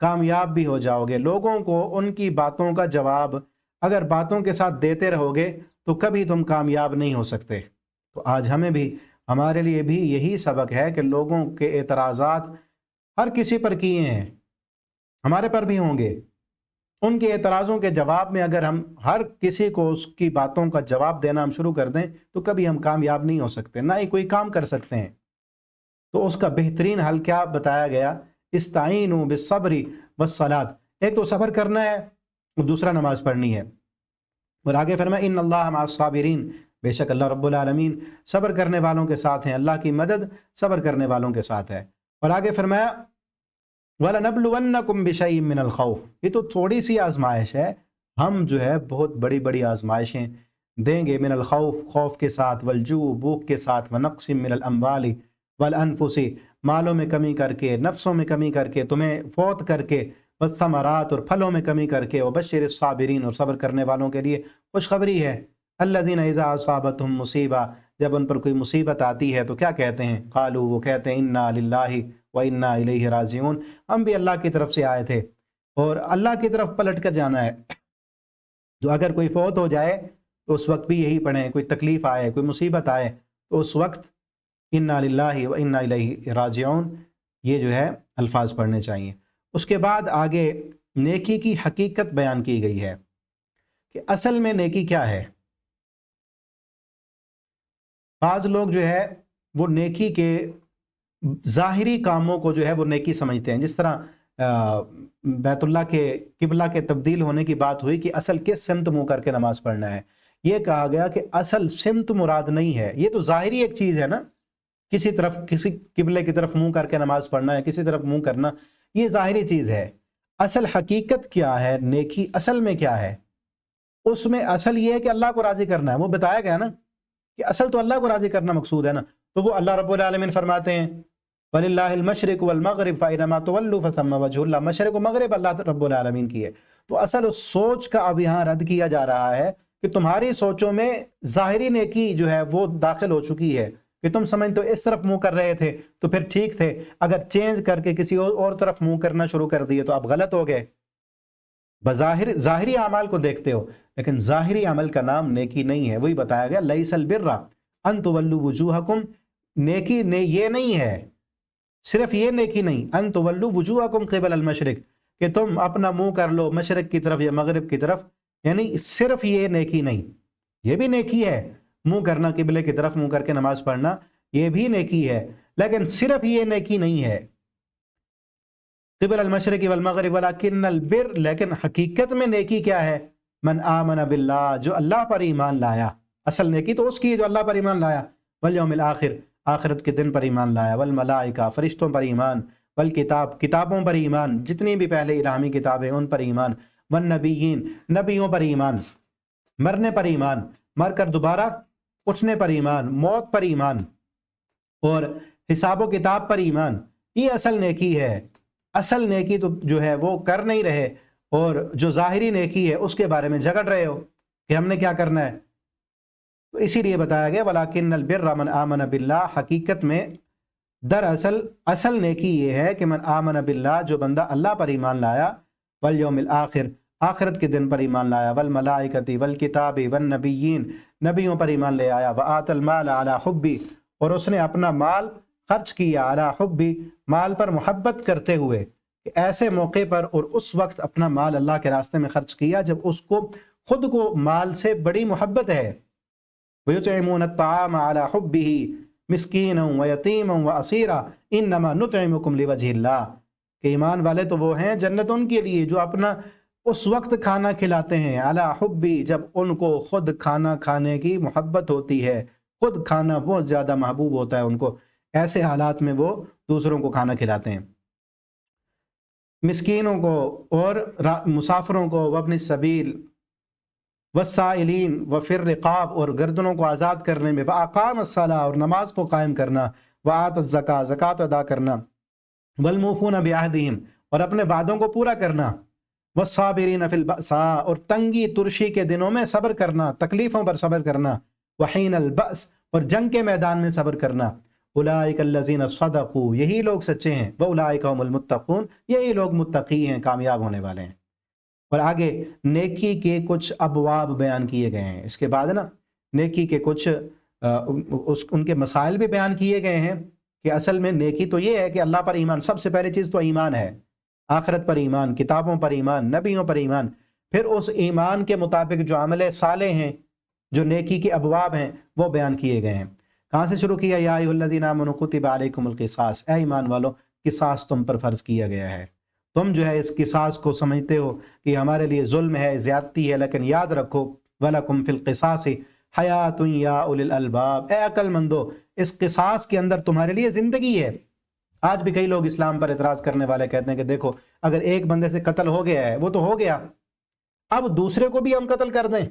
کامیاب بھی ہو جاؤ گے۔ لوگوں کو ان کی باتوں کا جواب اگر باتوں کے ساتھ دیتے رہو گے تو کبھی تم کامیاب نہیں ہو سکتے۔ تو آج ہمیں بھی، ہمارے لیے بھی یہی سبق ہے کہ لوگوں کے اعتراضات ہر کسی پر کیے ہیں، ہمارے پر بھی ہوں گے۔ ان کے اعتراضوں کے جواب میں اگر ہم ہر کسی کو اس کی باتوں کا جواب دینا ہم شروع کر دیں تو کبھی ہم کامیاب نہیں ہو سکتے، نہ ہی کوئی کام کر سکتے ہیں۔ تو اس کا بہترین حل کیا بتایا گیا؟ استعینوا بالصبر والصلاۃ، ایک تو صبر کرنا ہے اور دوسرا نماز پڑھنی ہے۔ اور آگے فرمایا ان اللہ مع الصابرین، بے شک اللہ رب العالمین صبر کرنے والوں کے ساتھ ہیں، اللہ کی مدد صبر کرنے والوں کے ساتھ ہے۔ اور آگے فرمایا وَلَنَبْلُوَنَّكُمْ بِشَيْءٍ مِّنَ الْخَوْفِ، یہ تو تھوڑی سی آزمائش ہے، ہم جو ہے بہت بڑی بڑی آزمائشیں دیں گے، من الخوف، خوف کے ساتھ، والجوع، بھوک کے ساتھ، ونقص من الاموال والانفس، مالوں میں کمی کر کے، نفسوں میں کمی کر کے، تمہیں فوت کر کے، والثمرات، اور پھلوں میں کمی کر کے، وبشر الصابرین، اور صبر کرنے والوں کے لیے خوشخبری ہے۔ الذین اذا اصابتهم مصیبہ، جب ان پر کوئی مصیبت آتی ہے تو کیا کہتے ہیں؟ قالوا، وہ کہتے ہیں انا للہ وَإِنَّا إِلَيْهِ راجعون، ہم بھی اللہ کی طرف سے آئے تھے اور اللہ کی طرف پلٹ کر جانا ہے۔ تو اگر کوئی فوت ہو جائے تو اس وقت بھی یہی پڑھیں، کوئی تکلیف آئے، کوئی مصیبت آئے تو اس وقت اِنَّا لِلَّهِ وَإِنَّا إِلَيْهِ راجعون، یہ جو ہے الفاظ پڑھنے چاہیے۔ اس کے بعد آگے نیکی کی حقیقت بیان کی گئی ہے کہ اصل میں نیکی کیا ہے۔ بعض لوگ جو ہے وہ نیکی کے ظاہری کاموں کو جو ہے وہ نیکی سمجھتے ہیں، جس طرح بیت اللہ کے قبلہ کے تبدیل ہونے کی بات ہوئی کہ اصل کس سمت منہ کر کے نماز پڑھنا ہے، یہ کہا گیا کہ اصل سمت مراد نہیں ہے، یہ تو ظاہری ایک چیز ہے نا، کسی طرف، کسی قبلے کی طرف منہ کر کے نماز پڑھنا ہے، کسی طرف منہ کرنا، یہ ظاہری چیز ہے۔ اصل حقیقت کیا ہے، نیکی اصل میں کیا ہے؟ اس میں اصل یہ ہے کہ اللہ کو راضی کرنا ہے، وہ بتایا گیا نا کہ اصل تو اللہ کو راضی کرنا مقصود ہے نا۔ تو وہ اللہ رب العالمین فرماتے ہیں وَلِلَّهِ الْمَشْرِقُ وَالْمَغْرِبُ فَأَيْنَمَا تُوَلُّوا فَثَمَّ وَجْهُ اللَّهِ، مشرق و مغرب اللہ رب العالمین کی ہے۔ تو اصل اس سوچ کا اب یہاں رد کیا جا رہا ہے کہ تمہاری سوچوں میں ظاہری نیکی جو ہے وہ داخل ہو چکی ہے کہ تم سمجھ تو اس طرف منہ کر رہے تھے تو پھر ٹھیک تھے، اگر چینج کر کے کسی اور طرف منہ کرنا شروع کر دیے تو آپ غلط ہو گئے۔ بظاہر ظاہری اعمال کو دیکھتے ہو لیکن ظاہری عمل کا نام نیکی نہیں ہے۔ وہی بتایا گیا لیس البر ان تولوا وجوہکم، نیکی یہ نہیں ہے، صرف یہ نیکی نہیں، ان تولوا وجوہکم قبل المشرق، کہ تم اپنا منہ کر لو مشرق کی طرف یا مغرب کی طرف، یعنی صرف یہ نیکی نہیں، یہ بھی نیکی ہے، منہ کرنا قبلے کی طرف، منہ کر کے نماز پڑھنا، یہ بھی نیکی ہے، لیکن صرف یہ نیکی نہیں ہے قبل المشرق والمغرب ولکن البر، لیکن حقیقت میں نیکی کیا ہے؟ من آمن باللہ، جو اللہ پر ایمان لایا، اصل نیکی تو اس کی ہے جو اللہ پر ایمان لایا، والیوم الآخر، آخرت کے دن پر ایمان لایا، والملائکہ، فرشتوں پر ایمان، والکتاب، کتابوں پر ایمان، جتنی بھی پہلے الہامی کتابیں ان پر ایمان، والنبیین، نبیوں پر ایمان، مرنے پر ایمان، مر کر دوبارہ اٹھنے پر ایمان، موت پر ایمان، اور حساب و کتاب پر ایمان، یہ اصل نیکی ہے۔ اصل نیکی تو جو ہے وہ کر نہیں رہے، اور جو ظاہری نیکی ہے اس کے بارے میں جھگڑ رہے ہو کہ ہم نے کیا کرنا ہے۔ تو اسی لیے بتایا گیا وَلَكِنَّ الْبِرَّ مَنْ آمَنَ بِاللَّهِ، حقیقت میں دراصل اصل نیکی یہ ہے کہ من آمن باللہ، جو بندہ اللہ پر ایمان لایا، والیوم الآخر، آخرت کے دن پر ایمان لایا، والملائکۃ والکتاب والنبیین، نبیوں پر ایمان لے آیا، وآت المال علی حبی، اور اس نے اپنا مال خرچ کیا، علی حبی، مال پر محبت کرتے ہوئے، کہ ایسے موقع پر اور اس وقت اپنا مال اللہ کے راستے میں خرچ کیا جب اس کو خود کو مال سے بڑی محبت ہے۔ وَيُطْعِمُونَ الطَّعَامَ عَلَى حُبِّهِ مِسْكِينًا وَيَتِيمًا وَأَسِيرًا إِنَّمَا نُطْعِمُكُمْ لِوَجْهِ اللَّهِ، کہ ایمان والے تو وہ ہیں، جنت ان کے لیے جو اپنا اس وقت کھانا کھلاتے ہیں، عَلَى حُبِّ، جب ان کو خود کھانا کھانے کی محبت ہوتی ہے، خود کھانا بہت زیادہ محبوب ہوتا ہے ان کو، ایسے حالات میں وہ دوسروں کو کھانا کھلاتے ہیں، مسکینوں کو اور مسافروں کو، وابن السبیل والسائلین وفی الرقاب، اور گردنوں کو آزاد کرنے میں، وَأَقَامَ الصَّلَاةَ، اور نماز کو قائم کرنا، وَآتَ الزَّكَاةَ، زکوٰۃ ادا کرنا، وَالْمُوفُونَ بِعَهْدِهِمْ، اور اپنے وعدوں کو پورا کرنا، وَالصَّابِرِينَ فِي الْبَأْسَاءِ، اور تنگی ترشی کے دنوں میں صبر کرنا، تکلیفوں پر صبر کرنا، وَحِينَ الْبَأْسِ، اور جنگ کے میدان میں صبر کرنا، اولئک الذین صدقوا، یہی لوگ سچے ہیں، واولئک هم المتقون، یہی لوگ متقی ہیں، کامیاب ہونے والے ہیں۔ اور آگے نیکی کے کچھ ابواب بیان کیے گئے ہیں، اس کے بعد نا نیکی کے کچھ ان کے مسائل بھی بیان کیے گئے ہیں کہ اصل میں نیکی تو یہ ہے کہ اللہ پر ایمان، سب سے پہلی چیز تو ایمان ہے، آخرت پر ایمان، کتابوں پر ایمان، نبیوں پر ایمان، پھر اس ایمان کے مطابق جو عمل صالح ہیں، جو نیکی کے ابواب ہیں، وہ بیان کیے گئے ہیں۔ کہاں سے شروع کیا؟ یا ایھا الذین آمنوا کتب علیکم القصاص، اے ایمان والو قصاص تم پر فرض کیا گیا ہے۔ تم جو ہے اس قصاص کو سمجھتے ہو کہ ہمارے لیے ظلم ہے، زیادتی ہے، لیکن یاد رکھو وَلَكُمْ فِي الْقِصَاصِ حَيَاتٌ يَا أُولِي الْأَلْبَابِ، اے عقل مندو اس قصاص کے اندر تمہارے لیے زندگی ہے۔ آج بھی کئی لوگ اسلام پر اعتراض کرنے والے کہتے ہیں کہ دیکھو اگر ایک بندے سے قتل ہو گیا ہے وہ تو ہو گیا، اب دوسرے کو بھی ہم قتل کر دیں،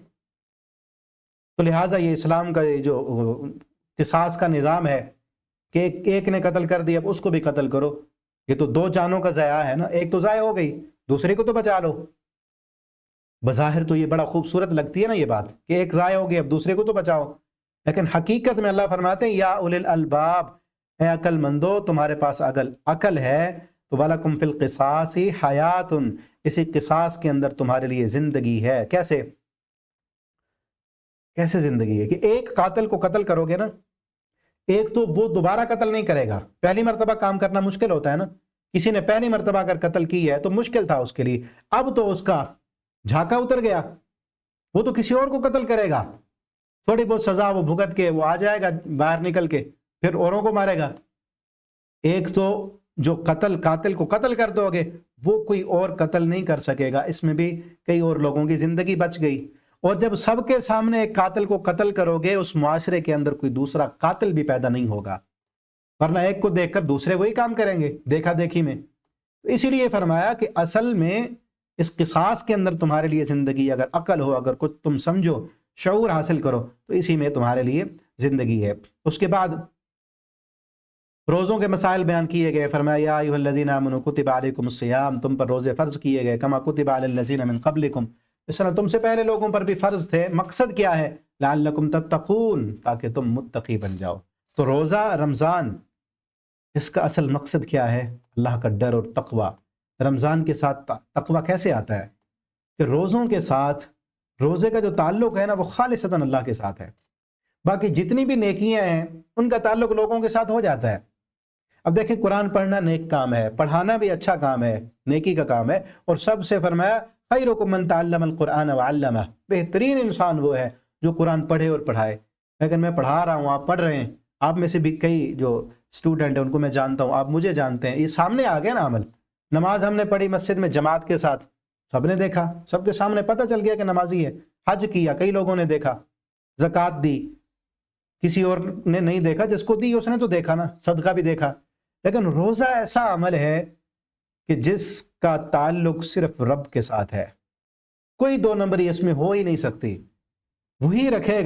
تو لہٰذا یہ اسلام کا جو قصاص کا نظام ہے کہ ایک نے قتل کر دیا اب اس کو بھی قتل کرو، یہ تو دو جانوں کا ضیاع ہے نا، ایک تو ضائع ہو گئی، دوسرے کو تو بچا لو۔ بظاہر تو یہ بڑا خوبصورت لگتی ہے نا یہ بات کہ ایک ضائع ہو گئی اب دوسرے کو تو بچاؤ، لیکن حقیقت میں اللہ فرماتے ہیں یا اولی الالباب، اے عقل مندو تمہارے پاس عقل ہے تو وَلَكُمْ فِي الْقِصَاصِ حَيَاتٌ، اسی قصاص کے اندر تمہارے لیے زندگی ہے۔ کیسے زندگی ہے کہ ایک قاتل کو قتل کرو گے نا، ایک تو وہ دوبارہ قتل نہیں کرے گا، پہلی مرتبہ کام کرنا مشکل ہوتا ہے نا، کسی نے پہلی مرتبہ اگر قتل کی ہے تو مشکل تھا اس کے لیے، اب تو اس کا جھاکا اتر گیا، وہ تو کسی اور کو قتل کرے گا، تھوڑی بہت سزا وہ بھگت کے وہ آ جائے گا باہر نکل کے، پھر اوروں کو مارے گا۔ ایک تو جو قاتل کو قتل کر دو گے وہ کوئی اور قتل نہیں کر سکے گا، اس میں بھی کئی اور لوگوں کی زندگی بچ گئی۔ اور جب سب کے سامنے ایک قاتل کو قتل کرو گے اس معاشرے کے اندر کوئی دوسرا قاتل بھی پیدا نہیں ہوگا، ورنہ ایک کو دیکھ کر دوسرے وہی کام کریں گے دیکھا دیکھی میں۔ اسی لیے فرمایا کہ اصل میں اس قصاص کے اندر تمہارے لیے زندگی، اگر عقل ہو، اگر کچھ تم سمجھو، شعور حاصل کرو تو اسی میں تمہارے لیے زندگی ہے۔ اس کے بعد روزوں کے مسائل بیان کیے گئے، فرمایا یا ایھا الذین آمنوا کتب علیکم الصیام، تم پر روزے فرض کیے گئے، کما کتب علی الذین من قبلکم، اس طرح تم سے پہلے لوگوں پر بھی فرض تھے۔ مقصد کیا ہے؟ لعلکم تتقون، تاکہ تم متقی بن جاؤ۔ تو روزہ رمضان اس کا اصل مقصد کیا ہے؟ اللہ کا ڈر اور تقوی۔ رمضان کے ساتھ تقوی کیسے آتا ہے؟ کہ روزوں کے ساتھ، روزے کا جو تعلق ہے نا وہ خالصتاً اللہ کے ساتھ ہے، باقی جتنی بھی نیکیاں ہیں ان کا تعلق لوگوں کے ساتھ ہو جاتا ہے۔ اب دیکھیں قرآن پڑھنا نیک کام ہے، پڑھانا بھی اچھا کام ہے، نیکی کا کام ہے، اور سب سے فرمایا خیرکم من تعلم القرآن وعلمہ، بہترین انسان وہ ہے جو قرآن پڑھے اور پڑھائے۔ لیکن میں پڑھا رہا ہوں، آپ پڑھ رہے ہیں، آپ میں سے بھی کئی جو اسٹوڈنٹ ہیں ان کو میں جانتا ہوں، آپ مجھے جانتے ہیں، یہ سامنے آ گیا نا عمل۔ نماز ہم نے پڑھی مسجد میں جماعت کے ساتھ، سب نے دیکھا، سب کے سامنے پتہ چل گیا کہ نمازی ہے۔ حج کیا، کئی لوگوں نے دیکھا۔ زکوٰۃ دی، کسی اور نے نہیں دیکھا، جس کو دی اس نے تو دیکھا نا، صدقہ بھی دیکھا۔ لیکن روزہ ایسا عمل ہے کہ جس کا تعلق صرف رب کے ساتھ ہے، کوئی دو نمبری اس میں ہو ہی نہیں سکتی، وہی رکھے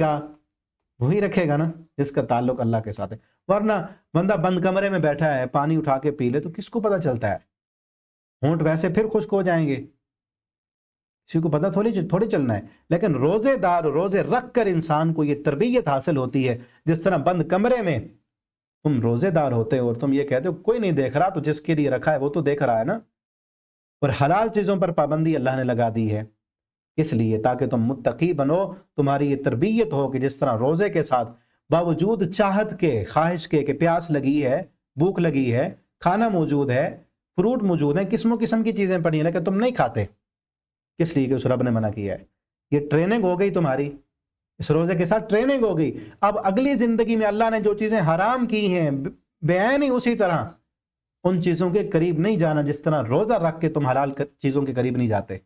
گا نا جس کا تعلق اللہ کے ساتھ ہے۔ ورنہ بندہ بند کمرے میں بیٹھا ہے، پانی اٹھا کے پی لے تو کس کو پتہ چلتا ہے؟ ہونٹ ویسے پھر خشک ہو جائیں گے، کسی کو پتہ تھوڑی چلنا ہے۔ لیکن روزے رکھ کر انسان کو یہ تربیت حاصل ہوتی ہے، جس طرح بند کمرے میں تم روزے دار ہوتے ہو اور تم یہ کہتے ہو کوئی نہیں دیکھ رہا، تو جس کے لیے رکھا ہے وہ تو دیکھ رہا ہے نا۔ اور حلال چیزوں پر پابندی اللہ نے لگا دی ہے اس لیے تاکہ تم متقی بنو، تمہاری یہ تربیت ہو کہ جس طرح روزے کے ساتھ باوجود چاہت کے، خواہش کے کہ پیاس لگی ہے، بھوک لگی ہے، کھانا موجود ہے، فروٹ موجود ہیں، قسم کی چیزیں پڑی ہیں، لیکن تم نہیں کھاتے، کس لیے کہ اس رب نے منع کیا ہے۔ یہ ٹریننگ ہو گئی تمہاری، اس روزے کے ساتھ ٹریننگ ہو گئی۔ اب اگلی زندگی میں اللہ نے جو چیزیں حرام کی ہیں بیان ہی اسی طرح ان چیزوں کے قریب نہیں جانا، جس طرح روزہ رکھ کے تم حلال چیزوں کے قریب نہیں جاتے،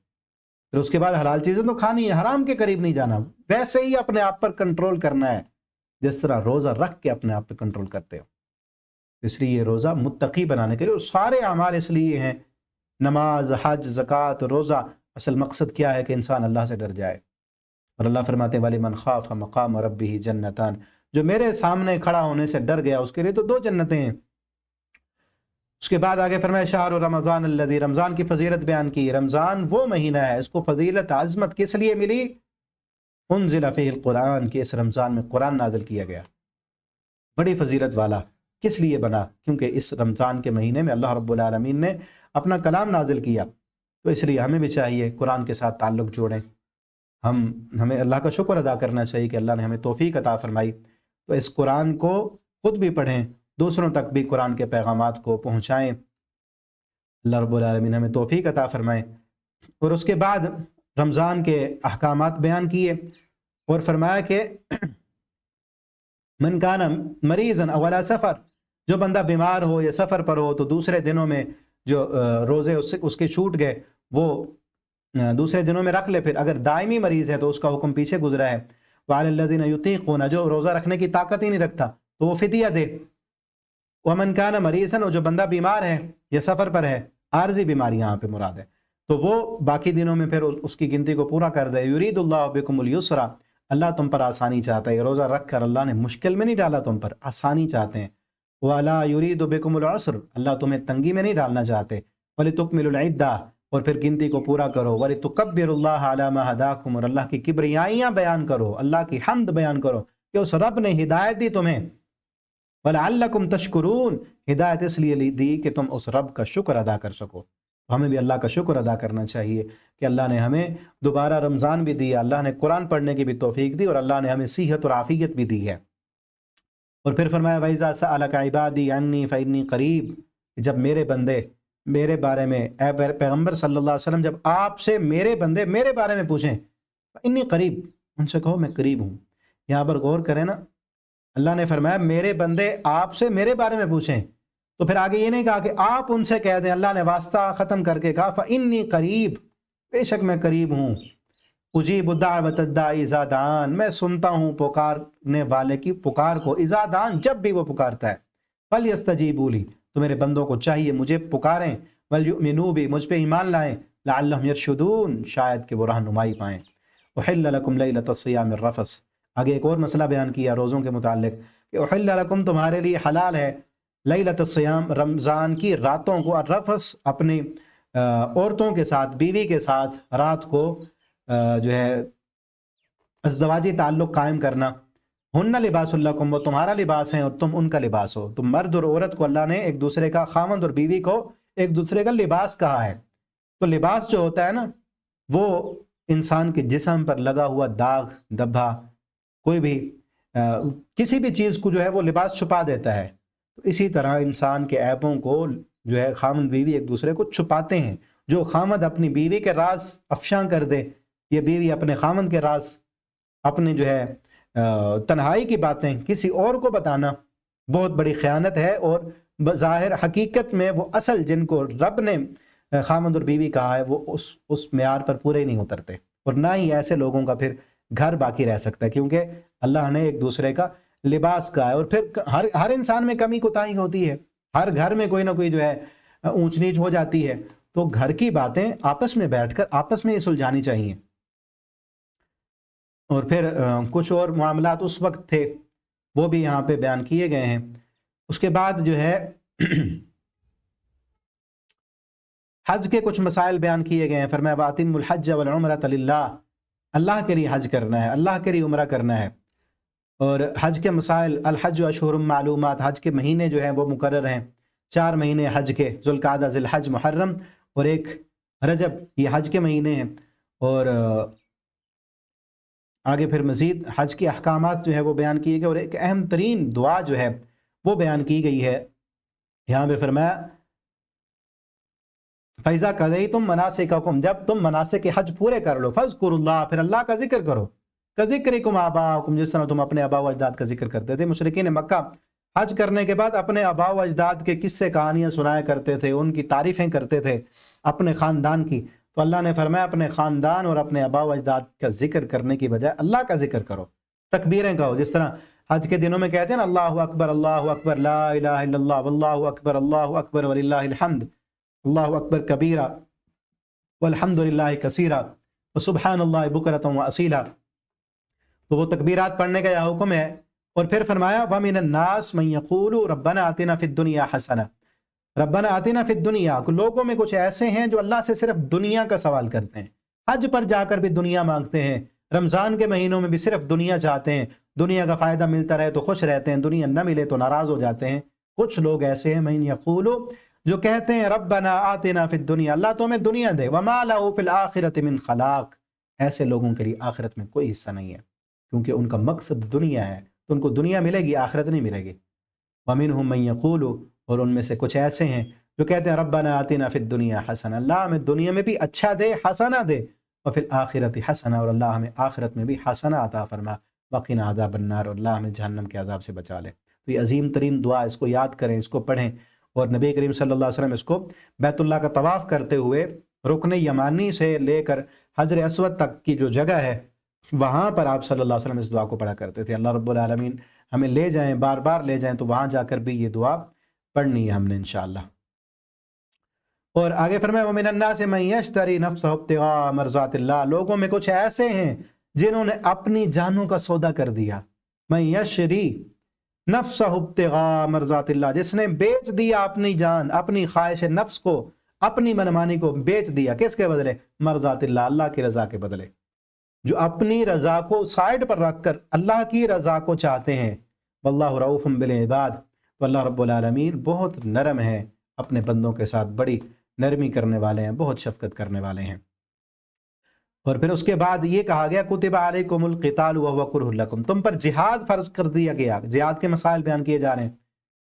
پھر اس کے بعد حلال چیزیں تو کھانی ہے، حرام کے قریب نہیں جانا۔ ویسے ہی اپنے آپ پر کنٹرول کرنا ہے جس طرح روزہ رکھ کے اپنے آپ پہ کنٹرول کرتے ہو۔ اس لیے یہ روزہ متقی بنانے کے لیے، اور سارے اعمال اس لیے ہیں، نماز، حج، زکوٰۃ، روزہ، اصل مقصد کیا ہے کہ انسان اللہ سے ڈر جائے۔ اور اللہ فرماتے ہیں وَلِمَنْ خَافَ مَقَامَ رَبِّهِ جَنَّتَانِ، جو میرے سامنے کھڑا ہونے سے ڈر گیا اس کے لیے تو دو جنتیں ہیں۔ اس کے بعد آگے فرمایا شہر رمضان الذی، رمضان کی فضیلت بیان کی۔ رمضان وہ مہینہ ہے، اس کو فضیلت عظمت کس لیے ملی؟ انزل فیہ القرآن، کہ اس رمضان میں قرآن نازل کیا گیا، بڑی فضیلت والا۔ کس لیے بنا؟ کیونکہ اس رمضان کے مہینے میں اللہ رب العالمین نے اپنا کلام نازل کیا، تو اس لیے ہمیں بھی چاہیے قرآن کے ساتھ تعلق جوڑیں۔ ہمیں اللہ کا شکر ادا کرنا چاہیے کہ اللہ نے ہمیں توفیق عطا فرمائی، تو اس قرآن کو خود بھی پڑھیں، دوسروں تک بھی قرآن کے پیغامات کو پہنچائیں۔ اللہ رب العالمین ہمیں توفیق عطا فرمائے۔ اور اس کے بعد رمضان کے احکامات بیان کیے اور فرمایا کہ من کان مریضا او علی سفر، جو بندہ بیمار ہو یا سفر پر ہو تو دوسرے دنوں میں جو روزے اس کے چھوٹ گئے وہ دوسرے دنوں میں رکھ لے۔ پھر اگر دائمی مریض ہے تو اس کا حکم پیچھے گزرا ہے۔ وعلی الذین یطیقون، جو روزہ رکھنے کی طاقت ہی نہیں رکھتا تو وہ فدیہ دے۔ ومن کان مریضا، اور جو بندہ بیمار ہے یا سفر پر ہے، عارضی بیماری یہاں پہ مراد ہے، تو وہ باقی دنوں میں پھر اس کی گنتی کو پورا کر دے۔ یرید اللہ بکم اليسر، اللہ تم پر آسانی چاہتا ہے۔ یہ روزہ رکھ کر اللہ نے مشکل میں نہیں ڈالا، تم پر آسانی چاہتے ہیں۔ ولا یرید بکم العسر، اللہ تمہیں تنگی میں نہیں ڈالنا چاہتے۔ ولتکملوا العدہ، اور پھر گنتی کو پورا کرو۔ ولتکبروا اللہ علی ما ہداکم، اور اللہ کی کبریائیاں بیان کرو، اللہ کی حمد بیان کرو کہ اس رب نے ہدایت دی تمہیں۔ وَلَعَلَّكُمْ تَشْكُرُونَ، ہدایت اس لیے دی کہ تم اس رب کا شکر ادا کر سکو۔ ہمیں بھی اللہ کا شکر ادا کرنا چاہیے کہ اللہ نے ہمیں دوبارہ رمضان بھی دیا، اللہ نے قرآن پڑھنے کی بھی توفیق دی، اور اللہ نے ہمیں صحت اور عافیت بھی دی ہے۔ اور پھر فرمایا وَإِذَا سَأَلَكَ عِبَادِي عَنِّي فَإِنِّي قَرِيب، جب میرے بندے میرے بارے میں، اے پیغمبر صلی اللہ علیہ وسلم، جب آپ سے میرے بندے میرے بارے میں پوچھیں، فَإِنِّي قریب، ان سے کہو میں قریب ہوں۔ یہاں پر غور کریں نا، اللہ نے فرمایا میرے بندے آپ سے میرے بارے میں پوچھیں، تو پھر آگے یہ نہیں کہا کہ آپ ان سے کہہ دیں، اللہ نے واسطہ ختم کر کے کہا فَإِنِّي قریب، بے شک میں قریب ہوں۔ اجیب دعوت الداعی اذا دعان، میں سنتا ہوں پکارنے والے کی پکار کو، اذا دعان، جب بھی وہ پکارتا ہے۔ فَلْيَسْتَجِيبُوا لِي، تو میرے بندوں کو چاہیے مجھے پکاریں، وَلْيُؤْمِنُوا بِي، مجھ پہ ایمان لائیں، لَعَلَّهُمْ يَرْشُدُونَ، شاید کہ وہ رہنمائی پائیں۔ أُحِلَّ لَكُمْ لَيْلَةَ الصِّيَامِ الرَّفَثُ، آگے ایک اور مسئلہ بیان کیا روزوں کے متعلق کہ احل لکم، تمہارے لیے حلال ہے، لیلۃ الصیام، رمضان کی راتوں کو، الرفث، اپنی عورتوں کے ساتھ، بیوی کے ساتھ رات کو جو ہے ازدواجی تعلق قائم کرنا۔ ہن لباس لکم، وہ تمہارا لباس ہیں اور تم ان کا لباس ہو۔ تم مرد اور عورت کو اللہ نے ایک دوسرے کا، خامند اور بیوی کو ایک دوسرے کا لباس کہا ہے۔ تو لباس جو ہوتا ہے نا، وہ انسان کے جسم پر لگا ہوا داغ دبا، کوئی بھی کسی بھی چیز کو جو ہے وہ لباس چھپا دیتا ہے۔ تو اسی طرح انسان کے عیبوں کو جو ہے خامد بیوی ایک دوسرے کو چھپاتے ہیں۔ جو خامد اپنی بیوی کے راز افشاں کر دے، یہ بیوی اپنے خامد کے راز، اپنے جو ہے تنہائی کی باتیں کسی اور کو بتانا بہت بڑی خیانت ہے، اور بظاہر حقیقت میں وہ اصل جن کو رب نے خامد اور بیوی کہا ہے وہ اس معیار پر پورے نہیں اترتے، اور نہ ہی ایسے لوگوں کا پھر گھر باقی رہ سکتا ہے، کیونکہ اللہ نے ایک دوسرے کا لباس کہا ہے۔ اور پھر ہر انسان میں کمی کوتاہی ہوتی ہے، ہر گھر میں کوئی نہ کوئی جو ہے اونچ نیچ ہو جاتی ہے، تو گھر کی باتیں آپس میں بیٹھ کر آپس میں ہی سلجھانی چاہیے۔ اور پھر کچھ اور معاملات اس وقت تھے وہ بھی یہاں پہ بیان کیے گئے ہیں۔ اس کے بعد جو ہے حج کے کچھ مسائل بیان کیے گئے ہیں۔ فرمایا وَأَتِمُّ الْحَجَّ وَالْعُمْرَةَ لِلَّهِ، اللہ کے لیے حج کرنا ہے، اللہ کے لیے عمرہ کرنا ہے۔ اور حج کے مسائل، الحج اشہر معلومات، حج کے مہینے جو ہیں وہ مقرر ہیں، 4 مہینے حج کے، ذوالقعدہ، ذی الحج، محرم اور 1 رجب، یہ حج کے مہینے ہیں۔ اور آگے پھر مزید حج کے احکامات جو ہے وہ بیان کیے گئے، اور ایک اہم ترین دعا جو ہے وہ بیان کی گئی ہے۔ یہاں پہ فرمایا فَإِذَا قَضَيْتُم مَنَاسِكَكُم، جب تم مناسک حج پورے کر لو، فَاذْكُرُوا اللَّهَ، پھر اللہ کا ذکر کرو، كَذِكْرِكُمْ آبَاءَكُمْ، جس طرح تم اپنے آباء و اجداد کا ذکر کرتے تھے۔ مشرکین مکہ حج کرنے کے بعد اپنے آباء و اجداد کے قصے کہانیاں سنایا کرتے تھے، ان کی تعریفیں کرتے تھے اپنے خاندان کی، تو اللہ نے فرمایا اپنے خاندان اور اپنے آباء و اجداد کا ذکر کرنے کی بجائے اللہ کا ذکر کرو، تکبیریں کہو، جس طرح حج کے دنوں میں کہتے ہیں نا اللہ اکبر لا الہ الا اللہ، واللہ اکبر وللہ الحمد، اللہ اکبر کبیرہ والحمد للہ کثیرہ وسبحان اللہ بکرۃ واصیلا، تو وہ تکبیرات پڑھنے کا یہ حکم ہے۔ اور پھر فرمایا وَمِنَ النَّاسِ مَن يَقُولُ رَبَّنَا آتِنَا فِي الدُّنْيَا حَسَنَةً، ربنا آتنا فی الدنیا، لوگوں میں کچھ ایسے ہیں جو اللہ سے صرف دنیا کا سوال کرتے ہیں، حج پر جا کر بھی دنیا مانگتے ہیں، رمضان کے مہینوں میں بھی صرف دنیا چاہتے ہیں، دنیا کا فائدہ ملتا رہے تو خوش رہتے ہیں، دنیا نہ ملے تو ناراض ہو جاتے ہیں۔ کچھ لوگ ایسے ہیں من یقولو جو کہتے ہیں ربنا آتنا فی الدنیا، اللہ تو ہمیں دنیا دے، وما لہ فی الآخرۃ من خلاق، ایسے لوگوں کے لیے آخرت میں کوئی حصہ نہیں ہے، کیونکہ ان کا مقصد دنیا ہے، تو ان کو دنیا ملے گی، آخرت نہیں ملے گی۔ ومنہم من یقول، اور ان میں سے کچھ ایسے ہیں جو کہتے ہیں ربنا آتنا فی الدنیا حسنہ، اللہ ہمیں دنیا میں بھی اچھا دے، حسنہ دے، وفی الآخرۃ حسنہ، اور اللہ ہمیں آخرت میں بھی حسنہ عطا فرما، وقنا عذاب النار، اور اللہ ہمیں جہنم کے عذاب سے بچا لے۔ تو یہ عظیم ترین دعا، اس کو یاد کریں، اس کو پڑھیں، اور نبی کریم صلی اللہ علیہ وسلم اس کو بیت اللہ کا طواف کرتے ہوئے رکن یمانی سے لے کر حجر اسود تک کی جو جگہ ہے وہاں پر آپ صلی اللہ علیہ وسلم اس دعا کو پڑھا کرتے تھے۔ اللہ رب العالمین ہمیں لے جائیں، بار بار لے جائیں، تو وہاں جا کر بھی یہ دعا پڑھنی ہے ہم نے انشاءاللہ۔ اور آگے فرمایا وَمِنَ النَّاسِ مَن يَشْتَرِي نَفْسَهُ ابْتِغَاءَ مَرْضَاتِ اللَّهِ، لوگوں میں کچھ ایسے ہیں جنہوں نے اپنی جانوں کا سودا کر دیا۔ مَن يَشْتَرِي نَفْسَهُ ابْتِغَاءَ مَرْضَاتِ اللَّهِ، جس نے بیچ دیا اپنی جان، اپنی خواہش نفس کو، اپنی منمانی کو بیچ دیا، کس کے بدلے؟ مرضات اللہ، اللہ کی رضا کے بدلے۔ جو اپنی رضا کو سائڈ پر رکھ کر اللہ کی رضا کو چاہتے ہیں۔ واللہ رؤوف بالعباد، تو اللہ رب العالمین بہت نرم ہے اپنے بندوں کے ساتھ، بڑی نرمی کرنے والے ہیں، بہت شفقت کرنے والے ہیں۔ اور پھر اس کے بعد یہ کہا گیا کتب علیکم القتال وهو کرہ لکم، تم پر جہاد فرض کر دیا گیا، جہاد کے مسائل بیان کیے جا رہے ہیں،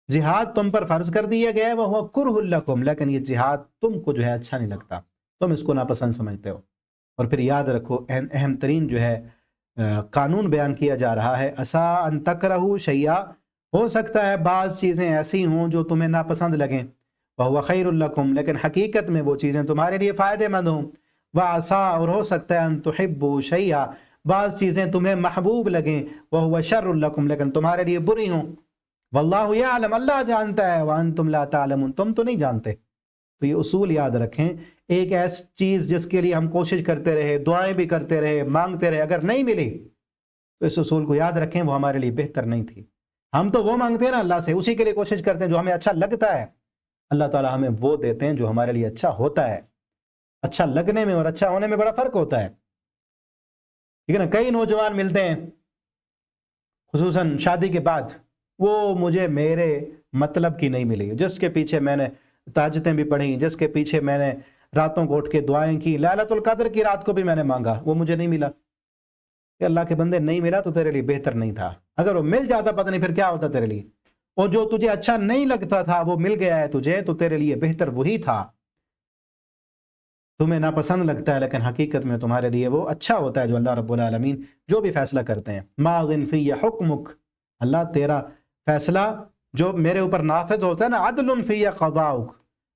جہاد تم پر فرض کر دیا گیا ہے، وهو کرہ لکم، لیکن یہ جہاد تم کو جو ہے اچھا نہیں لگتا، تم اس کو ناپسند سمجھتے ہو۔ اور پھر یاد رکھو اہم ترین جو ہے قانون بیان کیا جا رہا ہے، عسیٰ ان تکرہوا شیئا، ہو سکتا ہے بعض چیزیں ایسی ہوں جو تمہیں ناپسند لگیں، وہو خیر لکم، لیکن حقیقت میں وہ چیزیں تمہارے لیے فائدے مند ہوں، وعسیٰ، اور ہو سکتا ہے ان تحبوا شیئا، بعض چیزیں تمہیں محبوب لگیں، وہو شر لکم، لیکن تمہارے لیے بری ہوں، واللہ یعلم، اللہ جانتا ہے، وانتم لا تعلمون، تم تو نہیں جانتے۔ تو یہ اصول یاد رکھیں، ایک ایسی چیز جس کے لیے ہم کوشش کرتے رہے، دعائیں بھی کرتے رہے، مانگتے رہے، اگر نہیں ملی تو اس اصول کو یاد رکھیں، وہ ہمارے لیے بہتر نہیں تھی۔ ہم تو وہ مانگتے ہیں نا اللہ سے، اسی کے لیے کوشش کرتے ہیں جو ہمیں اچھا لگتا ہے، اللہ تعالیٰ ہمیں وہ دیتے ہیں جو ہمارے لیے اچھا ہوتا ہے۔ اچھا لگنے میں اور اچھا ہونے میں بڑا فرق ہوتا ہے، ٹھیک ہے نا؟ کئی نوجوان ملتے ہیں خصوصاً شادی کے بعد، وہ مجھے میرے مطلب کی نہیں ملی، جس کے پیچھے میں نے تہجدیں بھی پڑھی، جس کے پیچھے میں نے راتوں کو اٹھ کے دعائیں کی، لیلۃ القدر کی رات کو بھی میں نے مانگا، وہ مجھے نہیں ملا۔ کہ اللہ کے بندے نہیں ملا تو تیرے لیے بہتر نہیں تھا، اگر وہ مل جاتا پتہ نہیں پھر کیا ہوتا تیرے لیے، اور جو تجھے اچھا نہیں لگتا تھا وہ مل گیا ہے تجھے، تو تیرے لیے بہتر وہی تھا۔ تمہیں ناپسند لگتا ہے لیکن حقیقت میں تمہارے لیے وہ اچھا ہوتا ہے، جو اللہ رب العالمین جو بھی فیصلہ کرتے ہیں۔ ماضٍ فی حکمک، اللہ تیرا فیصلہ جو میرے اوپر نافذ ہوتا ہے نا، عدل فی قضاؤک،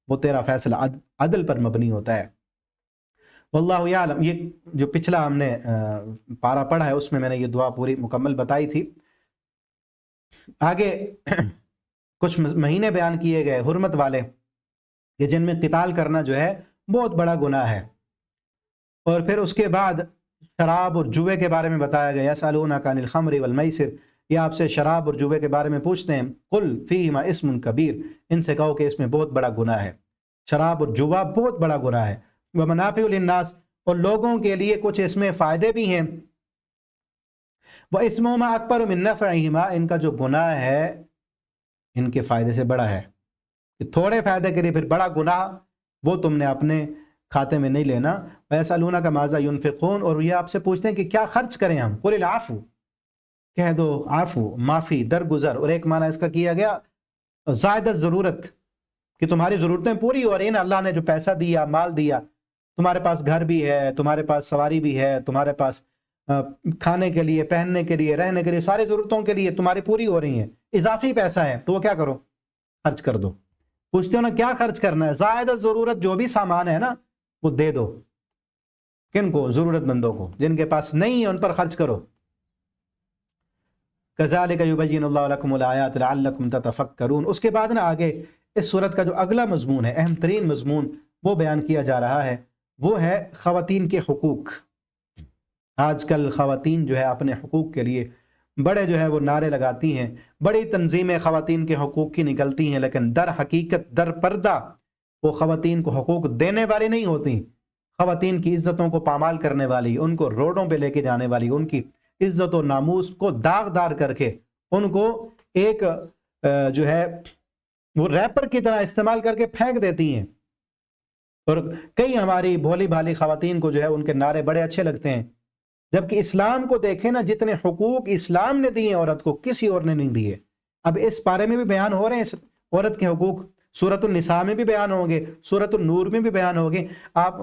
وہ تیرا فیصلہ عدل پر مبنی ہوتا ہے۔ واللہ یعلم، یہ جو پچھلا ہم نے پارہ پڑھا ہے اس میں میں نے یہ دعا پوری مکمل بتائی تھی۔ آگے کچھ مہینے بیان کیے گئے حرمت والے، کہ جن میں قتال کرنا جو ہے بہت بڑا گناہ ہے۔ اور پھر اس کے بعد شراب اور جوے کے بارے میں بتایا گیا، یسألونک عن الخمر والمیسر، یہ آپ سے شراب اور جوے کے بارے میں پوچھتے ہیں، قل فیہما اسم کبیر، ان سے کہو کہ اس میں بہت بڑا گناہ ہے، شراب اور جوا بہت بڑا گناہ ہے، ومنافع للناس، اور لوگوں کے لیے کچھ اس میں فائدے بھی ہیں، واسمہما اکبر من نفعہما، ان کا جو گناہ ہے ان کے فائدے سے بڑا ہے، کہ تھوڑے فائدے کے لیے پھر بڑا گناہ وہ تم نے اپنے کھاتے میں نہیں لینا۔ وَيَسْأَلُونَكَ مَاذَا يُنْفِقُونَ، اور یہ آپ سے پوچھتے ہیں کہ کیا خرچ کریں ہم، قُلِ الْعَفْوَ، کہہ دو عفو، معافی، درگزر، اور ایک معنی اس کا کیا گیا زائد ضرورت، کہ تمہاری ضرورتیں پوری ہو رہی ہیں نا، اللہ نے جو پیسہ دیا، مال دیا، تمہارے پاس گھر بھی ہے، تمہارے پاس سواری بھی ہے، تمہارے پاس کھانے کے لیے، پہننے کے لیے، رہنے کے لیے، ساری ضرورتوں کے لیے تمہاری پوری ہو رہی ہیں، اضافی پیسہ ہے تو وہ کیا کرو، خرچ کر دو۔ پوچھتے ہو نا کیا خرچ کرنا ہے، زائد ضرورت جو بھی سامان ہے نا وہ دے دو، کن کو؟ ضرورت مندوں کو، جن کے پاس نہیں ہے ان پر خرچ کرو۔ کذالک یبین اللہ لکم الآیات لعلکم تتفکرون۔ اس کے بعد نا آگے اس سورت کا جو اگلا مضمون ہے، اہم ترین مضمون، وہ بیان کیا جا رہا ہے، وہ ہے خواتین کے حقوق۔ آج کل خواتین جو ہے اپنے حقوق کے لیے بڑے جو ہے وہ نعرے لگاتی ہیں، بڑی تنظیمیں خواتین کے حقوق کی نکلتی ہیں، لیکن در حقیقت در پردہ وہ خواتین کو حقوق دینے والی نہیں ہوتی، خواتین کی عزتوں کو پامال کرنے والی، ان کو روڈوں پہ لے کے جانے والی، ان کی عزت و ناموس کو داغدار کر کے ان کو ایک جو ہے وہ ریپر کی طرح استعمال کر کے پھینک دیتی ہیں. اور کئی ہماری بھولی بھالی خواتین کو جو ہے ان کے نعرے بڑے اچھے لگتے ہیں، جبکہ اسلام کو دیکھیں نا، جتنے حقوق اسلام نے دیے عورت کو کسی اور نے نہیں دیے. اب اس بارے میں بھی بیان ہو رہے ہیں، اس عورت کے حقوق سورۃ النساء میں بھی بیان ہوں گے، سورۃ النور میں بھی بیان ہوگے. آپ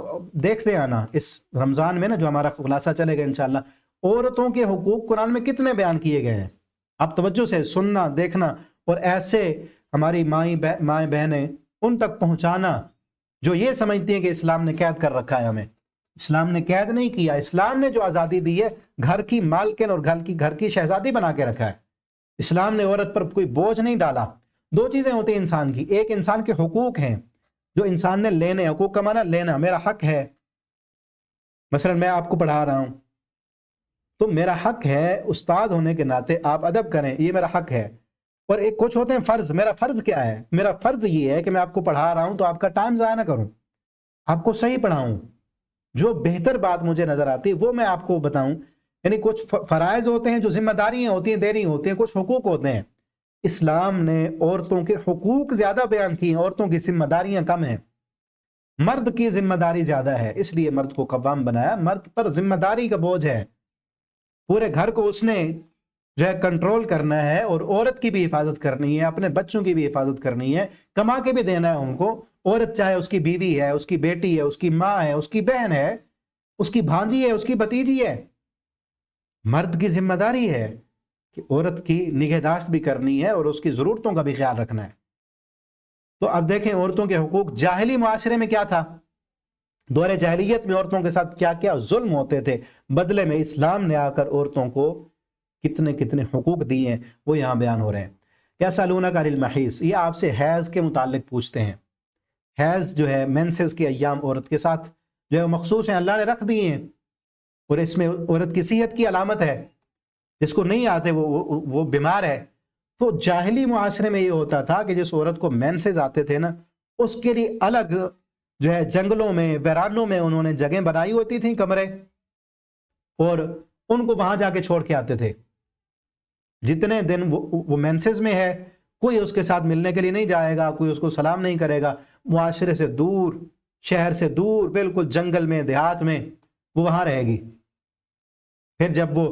دیکھتے آنا اس رمضان میں نا، جو ہمارا خلاصہ چلے گا انشاءاللہ، عورتوں کے حقوق قرآن میں کتنے بیان کیے گئے ہیں. آپ توجہ سے سننا، دیکھنا، اور ایسے ہماری مائیں بہنیں ان تک پہنچانا جو یہ سمجھتی ہیں کہ اسلام نے قید کر رکھا ہے ہمیں. اسلام نے قید نہیں کیا. اسلام نے جو آزادی دی ہے، گھر کی مالکن اور گھر کی شہزادی بنا کے رکھا ہے. اسلام نے عورت پر کوئی بوجھ نہیں ڈالا. دو چیزیں ہوتی ہیں انسان کی، ایک انسان کے حقوق ہیں جو انسان نے لینے، حقوق کا معنی لینا، میرا حق ہے. مثلا میں آپ کو پڑھا رہا ہوں تو میرا حق ہے استاد ہونے کے ناطے آپ ادب کریں، یہ میرا حق ہے. اور ایک کچھ ہوتے ہیں فرض. میرا فرض کیا ہے؟ میرا فرض یہ ہے کہ میں آپ کو پڑھا رہا ہوں تو آپ کا ٹائم ضائع نہ کروں، آپ کو صحیح پڑھاؤں، جو بہتر بات مجھے نظر آتی ہے وہ میں آپ کو بتاؤں. یعنی کچھ فرائض ہوتے ہیں جو ذمہ داریاں ہوتی ہیں، دینی ہوتی ہیں، کچھ حقوق ہوتے ہیں. اسلام نے عورتوں کے حقوق زیادہ بیان کیے ہیں، عورتوں کی ذمہ داریاں کم ہیں. مرد کی ذمہ داری زیادہ ہے، اس لیے مرد کو قوام بنایا. مرد پر ذمہ داری کا بوجھ ہے، پورے گھر کو اس نے جو ہے کنٹرول کرنا ہے، اور عورت کی بھی حفاظت کرنی ہے، اپنے بچوں کی بھی حفاظت کرنی ہے، کما کے بھی دینا ہے ان کو. عورت چاہے اس کی بیوی ہے، اس کی بیٹی ہے، اس کی ماں ہے، اس کی بہن ہے، اس کی بھانجی ہے، اس کی بھتیجی ہے، مرد کی ذمہ داری ہے کہ عورت کی نگہداشت بھی کرنی ہے اور اس کی ضرورتوں کا بھی خیال رکھنا ہے. تو اب دیکھیں عورتوں کے حقوق جاہلی معاشرے میں کیا تھا. دور جاہلیت میں عورتوں کے ساتھ کیا کیا ظلم ہوتے تھے، بدلے میں اسلام نے آ کر عورتوں کو کتنے کتنے حقوق دیے ہیں، وہ یہاں بیان ہو رہے ہیں. یسألونک عن المحیض، یہ آپ سے حیض کے متعلق پوچھتے ہیں. حیض جو ہے، مینسز کے ایام عورت کے ساتھ جو ہے مخصوص ہیں، اللہ نے رکھ دیے ہیں، اور اس میں عورت کی صحت کی علامت ہے. جس کو نہیں آتے وہ بیمار ہے. تو جاہلی معاشرے میں یہ ہوتا تھا کہ جس عورت کو مینسز آتے تھے نا، اس کے لیے الگ جو ہے جنگلوں میں، ویرانوں میں انہوں نے جگہیں بنائی ہوتی تھیں، کمرے، اور ان کو وہاں جا کے چھوڑ کے آتے تھے. جتنے دن وہ مینسز میں ہے، کوئی اس کے ساتھ ملنے کے لیے نہیں جائے گا، کوئی اس کو سلام نہیں کرے گا. معاشرے سے دور، شہر سے دور، بالکل جنگل میں، دیہات میں وہ وہاں رہے گی. پھر جب وہ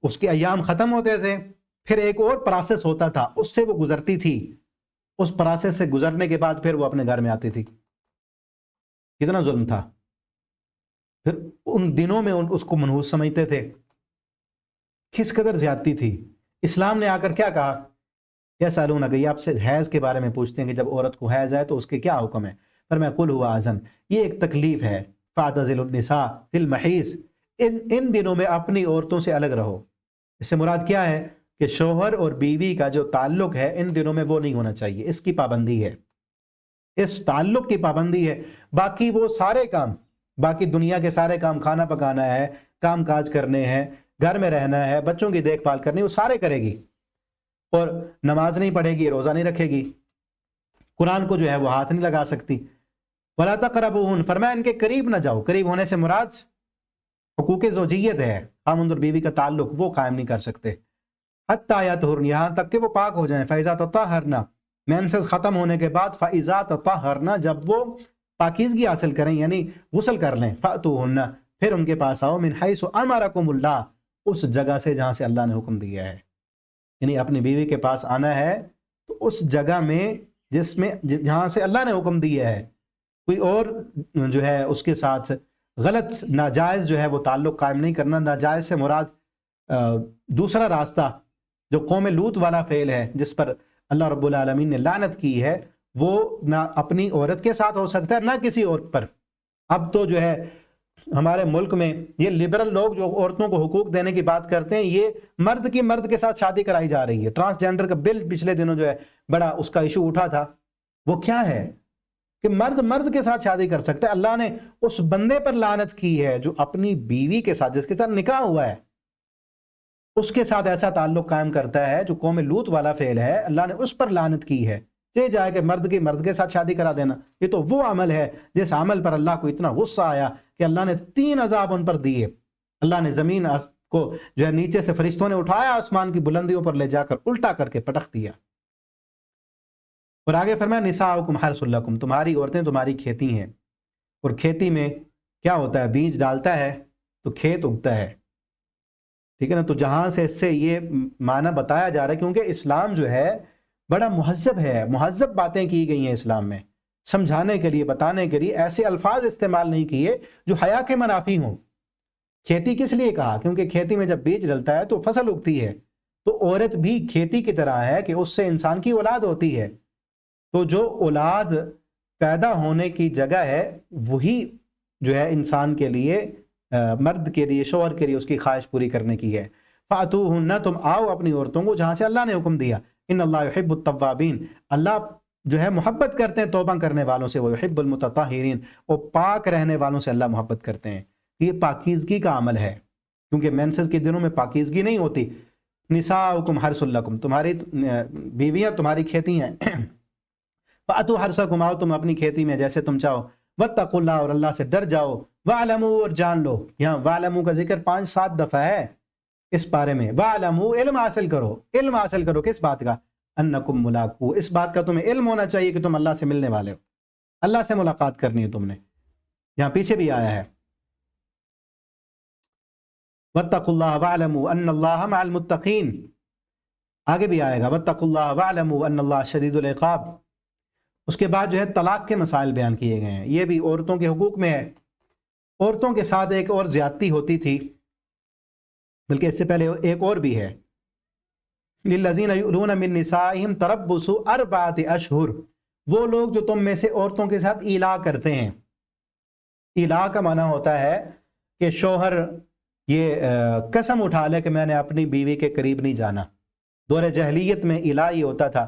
اس کے ایام ختم ہوتے تھے، پھر ایک اور پروسیس ہوتا تھا، اس سے وہ گزرتی تھی. اس پروسیس سے گزرنے کے بعد پھر وہ اپنے گھر میں آتی تھی. کتنا ظلم تھا. پھر ان دنوں میں اس کو منحوس سمجھتے تھے. کس قدر زیادتی تھی. اسلام نے آ کر کیا کہا؟ یسألونک، یہ آپ سے حیض کے بارے میں پوچھتے ہیں کہ جب عورت کو حیض آئے تو اس کے کیا حکم ہے. فرمایا قل ھو اذن، یہ ایک تکلیف ہے. فاعتزلوا النساء فی المحیض، ان دنوں میں اپنی عورتوں سے الگ رہو. اس سے مراد کیا ہے کہ شوہر اور بیوی کا جو تعلق ہے ان دنوں میں وہ نہیں ہونا چاہیے. اس کی پابندی ہے، اس تعلق کی پابندی ہے. باقی وہ سارے کام، باقی دنیا کے سارے کام، کھانا پکانا ہے، کام کاج کرنے ہیں، گھر میں رہنا ہے، بچوں کی دیکھ بھال کرنی، وہ سارے کرے گی. اور نماز نہیں پڑھے گی، روزہ نہیں رکھے گی، قرآن کو جو ہے وہ ہاتھ نہیں لگا سکتی. وَلَا تَقْرَبُوهُنَّ، فرمایا ان کے قریب نہ جاؤ. قریب ہونے سے مراد حقوق زوجیت ہے، خاوند اور بیوی کا تعلق وہ قائم نہیں کر سکتے. حتیٰ یطہرن، یہاں تک کہ وہ پاک ہو جائیں. فَإِذَا تَطَہَّرْنَ، مینسز ختم ہونے کے بعد، فَإِذَا تَطَہَّرْنَ، جب وہ پاکیزگی حاصل کریں یعنی غسل کر لیں. فَأْتُوهُنَّ، پھر ان کے پاس آؤ. مِنْ حَيْثُ أَمَرَكُمُ اللَّهُ، اس جگہ سے جہاں سے اللہ نے حکم دیا ہے. یعنی اپنی بیوی کے پاس آنا ہے تو اس جگہ میں جہاں سے اللہ نے حکم دیا ہے. کوئی اور جو ہے اس کے ساتھ غلط ناجائز جو ہے وہ تعلق قائم نہیں کرنا. ناجائز سے مراد دوسرا راستہ جو قوم لوط والا فعل ہے، جس پر اللہ رب العالمین نے لعنت کی ہے، وہ نہ اپنی عورت کے ساتھ ہو سکتا ہے نہ کسی اور پر. اب تو جو ہے ہمارے ملک میں یہ لبرل لوگ جو عورتوں کو حقوق دینے کی بات کرتے ہیں، یہ مرد کی مرد کے ساتھ شادی کرائی جا رہی ہے. ٹرانسجینڈر کا بل پچھلے دنوں جو ہے بڑا اس کا ایشو اٹھا تھا. وہ کیا ہے کہ مرد مرد کے ساتھ شادی کر سکتا ہے. اللہ نے اس بندے پر لعنت کی ہے جو اپنی بیوی کے ساتھ، جس کے ساتھ نکاح ہوا ہے، اس کے ساتھ ایسا تعلق قائم کرتا ہے جو قوم لوط والا فعل ہے. اللہ نے اس پر لعنت کی ہے. چاہے جائے کہ مرد کی مرد کے ساتھ شادی کرا دینا، یہ تو وہ عمل ہے جس عمل پر اللہ کو اتنا غصہ آیا کہ اللہ نے 3 عذاب ان پر دیے. اللہ نے زمین کو جو ہے نیچے سے فرشتوں نے اٹھایا، آسمان کی بلندیوں پر لے جا کر الٹا کر کے پٹخ دیا. اور آگے فرمایا نساؤکم حرث لکم، تمہاری عورتیں تمہاری کھیتی ہیں، اور کھیتی میں کیا ہوتا ہے، بیج ڈالتا ہے تو کھیت اگتا ہے، ٹھیک ہے نا۔ تو جہاں سے اس سے یہ معنی بتایا جا رہا ہے، کیونکہ اسلام جو ہے بڑا مہذب ہے، مہذب باتیں کی گئی ہیں اسلام میں، سمجھانے کے لیے، بتانے کے لیے ایسے الفاظ استعمال نہیں کیے جو حیا کے منافی ہوں۔ کھیتی کس لیے کہا؟ کیونکہ کھیتی میں جب بیج ڈلتا ہے تو فصل اگتی ہے، تو عورت بھی کھیتی کی طرح ہے کہ اس سے انسان کی اولاد ہوتی ہے، تو جو اولاد پیدا ہونے کی جگہ ہے وہی جو ہے انسان کے لیے، مرد کے لیے، شوہر کے لیے اس کی خواہش پوری کرنے کی ہے۔ فَأْتُوهُنَّ، تم آؤ اپنی عورتوں کو جہاں سے اللہ نے حکم دیا۔ ان اللہ يحب التوابین، اللہ جو ہے محبت کرتے ہیں توبہ کرنے والوں سے، وہ يحب المتطہرین، اور پاک رہنے والوں سے اللہ محبت کرتے ہیں۔ یہ پاکیزگی کا عمل ہے، کیونکہ مینسز کے دنوں میں پاکیزگی نہیں ہوتی۔ نساؤکم حرث لکم، تمہاری بیویاں تمہاری کھیتی ہیں۔ فَأْتُوا حَرْثَكُمْ، آؤ تم اپنی کھیتی میں جیسے تم چاہو۔ وَاتَّقُوا اللَّهَ، اور اللہ سے ڈر جاؤ۔ وَاعْلَمُوا، اور جان لو، یہاں وَاعْلَمُوا کا ذکر 5-7 دفعہ ہے اس پارے میں۔ وَاعْلَمُوا، علم حاصل کرو، علم حاصل کرو کس بات کا؟ أَنَّكُمْ مُلَاقُوهُ، اس بات کا تمہیں علم ہونا چاہیے کہ تم اللہ سے ملنے والے ہو، اللہ سے ملاقات کرنی ہے تم نے۔ یہاں پیچھے بھی آیا ہے وَاتَّقُوا اللَّهَ وَاعْلَمُوا أَنَّ اللَّهَ مَعَ الْمُتَّقِينَ، آگے بھی آئے گا وَاتَّقُوا اللَّهَ وَاعْلَمُوا أَنَّ اللَّهَ شَدِيدُ الْعِقَابِ۔ اس کے بعد جو ہے طلاق کے مسائل بیان کیے گئے ہیں، یہ بھی عورتوں کے حقوق میں ہے۔ عورتوں کے ساتھ ایک اور زیادتی ہوتی تھی، بلکہ اس سے پہلے ایک اور بھی ہے، لِلَّذِينَ يُؤْلُونَ مِن نِّسَائِهِمْ تَرَبُّصُ 4 أَشْهُرٍ، وہ لوگ جو تم میں سے عورتوں کے ساتھ ایلا کرتے ہیں۔ ایلا کا معنی ہوتا ہے کہ شوہر یہ قسم اٹھا لے کہ میں نے اپنی بیوی کے قریب نہیں جانا۔ دور جاہلیت میں ایلا یہ ہوتا تھا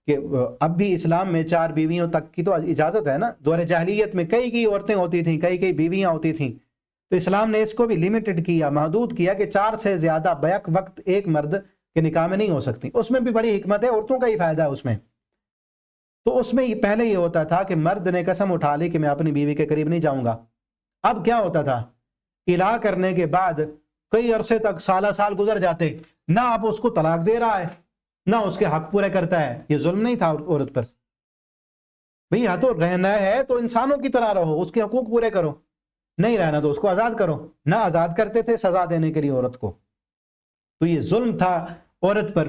کہ اب بھی اسلام میں 4 بیویوں تک کی تو اجازت ہے نا، دور جاہلیت میں کئی عورتیں ہوتی تھیں، کئی بیویاں ہوتی تھیں، تو اسلام نے اس کو بھی لمیٹڈ کیا، محدود کیا کہ 4 سے زیادہ بیک وقت ایک مرد کے نکاح میں نہیں ہو سکتی۔ اس میں بھی بڑی حکمت ہے، عورتوں کا ہی فائدہ ہے اس میں۔ تو اس میں پہلے یہ ہوتا تھا کہ مرد نے قسم اٹھا لی کہ میں اپنی بیوی کے قریب نہیں جاؤں گا۔ اب کیا ہوتا تھا، الا کرنے کے بعد کئی عرصے تک سالہ سال گزر جاتے، نہ اب اس کو طلاق دے رہا ہے نہ اس کے حق پورے کرتا ہے۔ یہ ظلم نہیں تھا عورت پر؟ بھئی ہاں تو رہنا ہے تو انسانوں کی طرح رہو، اس کے حقوق پورے کرو، نہیں رہنا تو اس کو آزاد کرو، نہ آزاد کرتے تھے سزا دینے کے لیے عورت کو۔ تو یہ ظلم تھا عورت پر،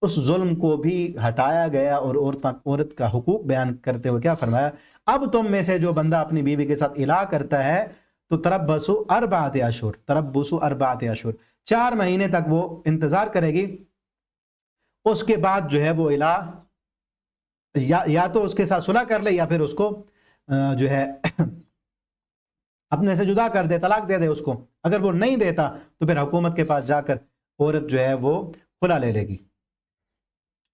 اس ظلم کو بھی ہٹایا گیا، اور عورت کا حقوق بیان کرتے ہوئے کیا فرمایا، اب تم میں سے جو بندہ اپنی بیوی کے ساتھ الا کرتا ہے تو تربصوا 4 اشہر، تربصوا 4 اشہر، 4 مہینے تک وہ انتظار کرے گی۔ اس کے بعد جو ہے وہ الا یا تو اس کے ساتھ صلح کر لے، یا پھر اس کو جو ہے اپنے سے جدا کر دے، طلاق دے دے اس کو۔ اگر وہ نہیں دیتا تو پھر حکومت کے پاس جا کر عورت جو ہے وہ خلا لے لے گی۔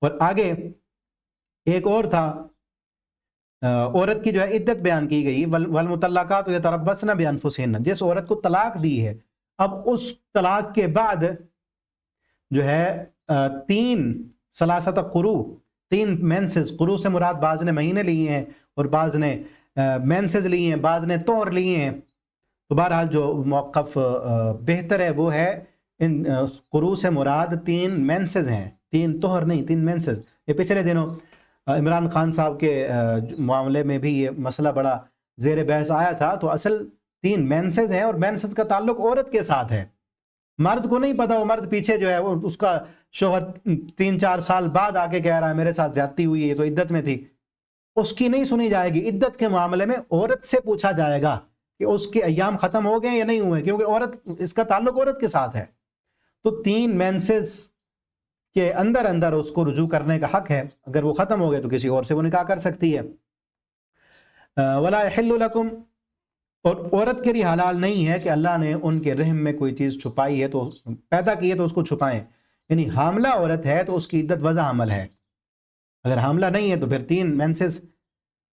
اور آگے ایک اور تھا، عورت کی جو ہے عدت بیان کی گئی، والمطلقات یتربصن بانفسہن، جس عورت کو طلاق دی ہے، اب اس طلاق کے بعد جو ہے 3 ثلاثۃ قروء، 3 مینسز، قروء سے مراد بعض نے مہینے لیے ہیں اور بعض نے مینسز لیے ہیں، بعض نے طہر لیے ہیں۔ تو بہرحال جو موقف بہتر ہے وہ ہے ان قروء سے مراد 3 مینسز ہیں، 3 طہر نہیں، 3 مینسز۔ یہ پچھلے دنوں عمران خان صاحب کے معاملے میں بھی یہ مسئلہ بڑا زیر بحث آیا تھا۔ تو اصل 3 مینسز ہیں، اور مینسز کا تعلق عورت کے ساتھ ہے، مرد کو نہیں پتا۔ وہ مرد پیچھے جو ہے اس کا شوہر 3-4 سال بعد آ کے کہہ رہا ہے میرے ساتھ زیادتی ہوئی ہے، یہ تو عدت میں تھی، اس کی نہیں سنی جائے گی۔ عدت کے معاملے میں عورت سے پوچھا جائے گا کہ اس کے ایام ختم ہو گئے یا نہیں ہوئے، کیونکہ عورت، اس کا تعلق عورت کے ساتھ ہے۔ تو 3 مینسز کے اندر اس کو رجوع کرنے کا حق ہے، اگر وہ ختم ہو گئے تو کسی اور سے وہ نکاح کر سکتی ہے۔ ولا یحل لکم، اور عورت کے لیے حلال نہیں ہے کہ اللہ نے ان کے رحم میں کوئی چیز چھپائی ہے تو پیدا کی ہے تو اس کو چھپائیں، یعنی حاملہ عورت ہے تو اس کی عدت وضع حمل ہے، اگر حاملہ نہیں ہے تو پھر 3 مینسز۔